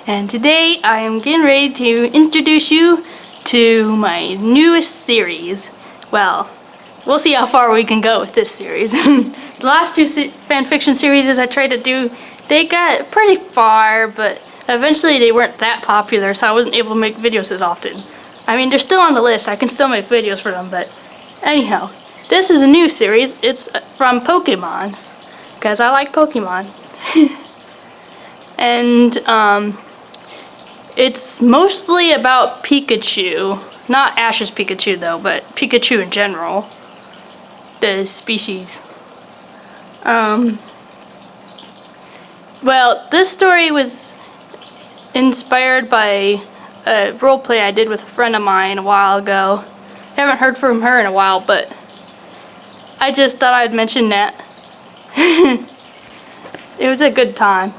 and today I am getting ready to introduce you to my newest series. Well, we'll see how far we can go with this series. The last two fanfiction series I tried to do, they got pretty far, but eventually they weren't that popular, so I wasn't able to make videos as often. I mean, they're still on the list, I can still make videos for them, but anyhow, this is a new series. It's from Pokemon, because I like Pokemon. And it's mostly about Pikachu. Not Ash's Pikachu though, but Pikachu in general. The species. Well, this story was inspired by a roleplay I did with a friend of mine a while ago. Haven't heard from her in a while, but I just thought I'd mention that. It was a good time.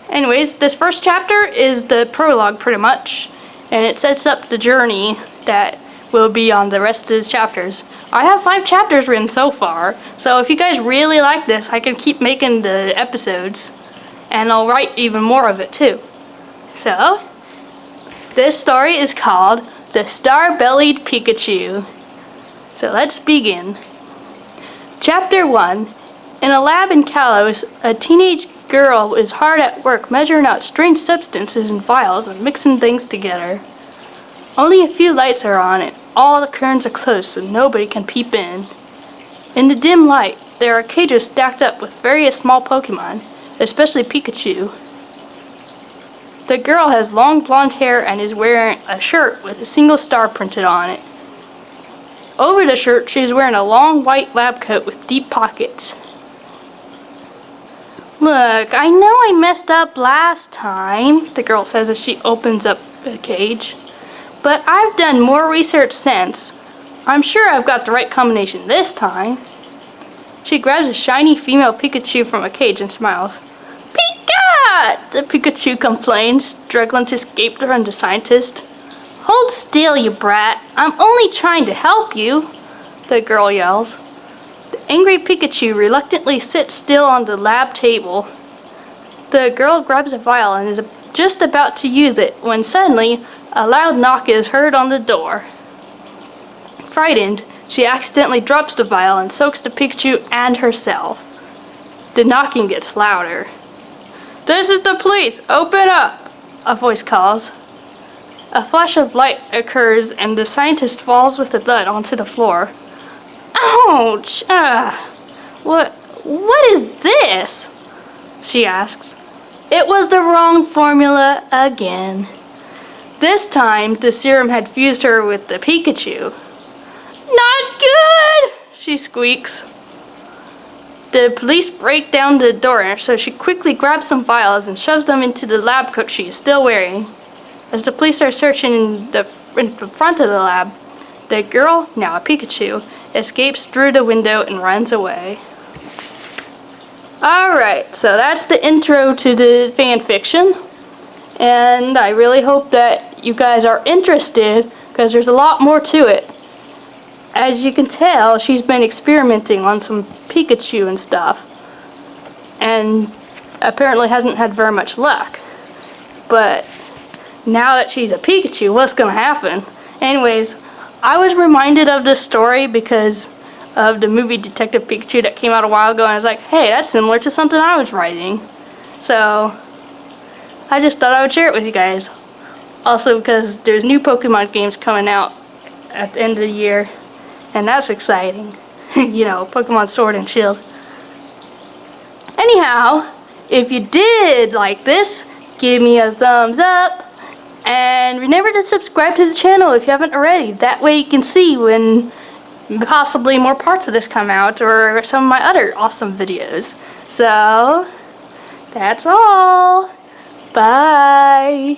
Anyways, this first chapter is the prologue pretty much, and it sets up the journey that will be on the rest of these chapters. I have 5 chapters written so far, so if you guys really like this, I can keep making the episodes, and I'll write even more of it too. So, this story is called The Star-Bellied Pikachu. So let's begin. Chapter 1. In a lab in Kalos, a teenage girl is hard at work measuring out strange substances in vials and mixing things together. Only a few lights are on and all the curtains are closed so nobody can peep in. In the dim light, there are cages stacked up with various small Pokemon, especially Pikachu. The girl has long blonde hair and is wearing a shirt with a single star printed on it. Over the shirt, she is wearing a long white lab coat with deep pockets. Look, I know I messed up last time, the girl says as she opens up the cage. But I've done more research since. I'm sure I've got the right combination this time. She grabs a shiny female Pikachu from a cage and smiles. Pika! The Pikachu complains, struggling to escape from the scientist. Hold still, you brat. I'm only trying to help you, the girl yells. The angry Pikachu reluctantly sits still on the lab table. The girl grabs a vial and is just about to use it when suddenly a loud knock is heard on the door. Frightened, she accidentally drops the vial and soaks the Pikachu and herself. The knocking gets louder. "This is the police! Open up!" a voice calls. A flash of light occurs and the scientist falls with a thud onto the floor. Ouch! What is this? She asks. It was the wrong formula again. This time, the serum had fused her with the Pikachu. Not good! She squeaks. The police break down the door, so she quickly grabs some vials and shoves them into the lab coat she is still wearing. As the police are searching in the front of the lab, the girl, now a Pikachu, escapes through the window and runs away. Alright, so that's the intro to the fanfiction. And I really hope that you guys are interested, because there's a lot more to it. As you can tell, she's been experimenting on some Pikachu and stuff. And apparently hasn't had very much luck. But now that she's a Pikachu, what's going to happen? Anyways, I was reminded of this story because of the movie Detective Pikachu that came out a while ago, and I was like, hey, that's similar to something I was writing. So, I just thought I would share it with you guys. Also because there's new Pokemon games coming out at the end of the year, and that's exciting. You know, Pokemon Sword and Shield. Anyhow, if you did like this, give me a thumbs up. And remember to subscribe to the channel if you haven't already. That way you can see when possibly more parts of this come out or some of my other awesome videos. So, that's all. Bye.